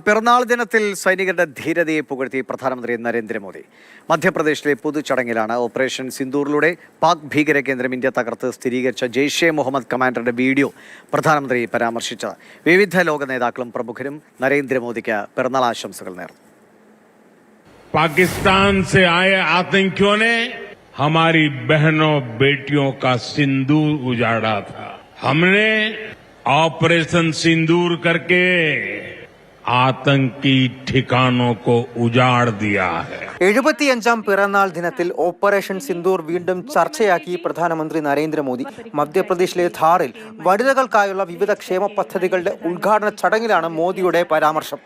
പിറന്നാൾ ദിനത്തിൽ സൈനികരുടെ ധീരതയെ പുകഴ്ത്തി പ്രധാനമന്ത്രി നരേന്ദ്രമോദി. മധ്യപ്രദേശിലെ പൊതുചടങ്ങിലാണ് ഓപ്പറേഷൻ സിന്ദൂറിലൂടെ പാക് ഭീകര കേന്ദ്രം ഇന്ത്യ തകർത്ത് സ്ഥിരീകരിച്ച ജെയ്ഷെ മുഹമ്മദ് കമാൻഡറുടെ വീഡിയോ പ്രധാനമന്ത്രി പരാമർശിച്ചത്. വിവിധ ലോക നേതാക്കളും പ്രമുഖരും നരേന്ദ്രമോദിക്ക് പിറന്നാൾ ആശംസകൾ നേർന്നു. पाकिस्तान से आए आतंकियों ने हमारी बहनों बेटियों का सिंदूर उजाड़ा था. हमने ऑपरेशन सिंदूर करके ആതങ്കി ठिकानों को उजाड़ दिया है. 75ാം പിറന്നാൾ ദിനത്തിൽ ഓപ്പറേഷൻ സിന്ദൂർ വീണ്ടും ചർച്ചയാക്കി പ്രധാനമന്ത്രി നരേന്ദ്രമോദി. മധ്യപ്രദേശിലെ ധാറിൽ വനിതകൾക്കായുള്ള വിവിധ ക്ഷേമ പദ്ധതികളുടെ ഉദ്ഘാടന ചടങ്ങിലാണ് മോദിയുടെ പരാമർശം.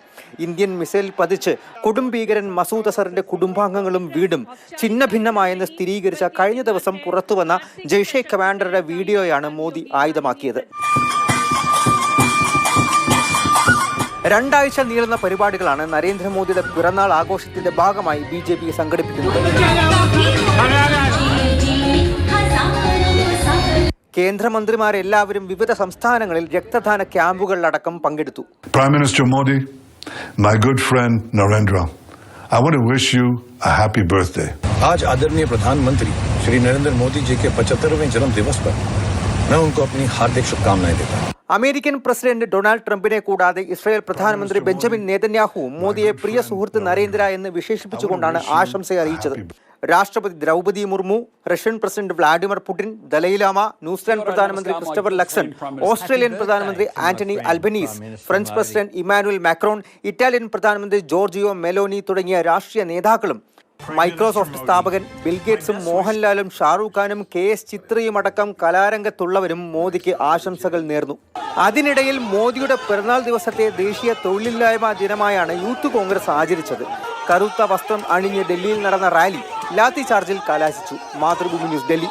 ഇന്ത്യൻ മിസൈൽ പതിച്ച് കൊടും ഭീകരൻ മസൂദ് അസറിന്റെ കുടുംബാംഗങ്ങളും വീടും ഛിന്ന ഭിന്നമായെന്ന് സ്ഥിരീകരിച്ച കഴിഞ്ഞ ദിവസം പുറത്തുവന്ന ജെയ്ഷെ കമാൻഡറുടെ വീഡിയോയാണ് മോദി ആയുധമാക്കിയത്. 2 ആഴ്ച നീളുന്ന പരിപാടികളാണ് നരേന്ദ്രമോദിയുടെ പിറന്നാൾ ആഘോഷത്തിന്റെ ഭാഗമായി BJP സംഘടിപ്പിക്കുന്നത്. കേന്ദ്രമന്ത്രിമാരെല്ലാവരും വിവിധ സംസ്ഥാനങ്ങളിൽ രക്തദാന ക്യാമ്പുകളിലടക്കം പങ്കെടുത്തു. Prime Minister Modi, my good friend Narendra, I want to wish you a happy birthday. आज आदरणीय प्रधानमंत्री श्री नरेंद्र मोदी जी के 75वें जन्म दिवस पर मैं उनको अपनी हार्दिक शुभकामनाएं देता हूं. അമേരിക്കൻ പ്രസിഡന്റ് ഡൊണാൾഡ് ട്രംപിനെ കൂടാതെ ഇസ്രായേൽ പ്രധാനമന്ത്രി ബെഞ്ചമിൻ നെതന്യാഹു മോദിയെ പ്രിയ സുഹൃത്ത് നരേന്ദ്ര എന്ന് വിശേഷിപ്പിച്ചുകൊണ്ടാണ് ആശംസ അറിയിച്ചത്. രാഷ്ട്രപതി Droupadi Murmu, Russian president Vladimir Putin, Dalai Lama, New Zealand പ്രധാനമന്ത്രി ക്രിസ്റ്റഫർ ലക്സൺ, ഓസ്ട്രേലിയൻ പ്രധാനമന്ത്രി Anthony Albanese, French president Emmanuel Macron, Italian പ്രധാനമന്ത്രി ജോർജിയോ മെലോനി തുടങ്ങിയ രാഷ്ട്രീയ നേതാക്കളും മൈക്രോസോഫ്റ്റ് സ്ഥാപകൻ ബിൽഗേറ്റ്സും മോഹൻലാലും ഷാറൂഖ് ഖാനും KS ചിത്രയുമടക്കം കലാരംഗത്തുള്ളവരും മോദിക്ക് ആശംസകൾ നേർന്നു. അതിനിടയിൽ മോദിയുടെ പിറന്നാൾ ദിവസത്തെ ദേശീയ തൊഴിലില്ലായ്മ ദിനമായാണ് യൂത്ത് കോൺഗ്രസ് ആചരിച്ചത്. കറുത്ത വസ്ത്രം അണിഞ്ഞ് ഡൽഹിയിൽ നടന്ന റാലി ലാത്തി ചാർജിൽ കലാശിച്ചു. മാതൃഭൂമി ന്യൂസ്, ഡൽഹി.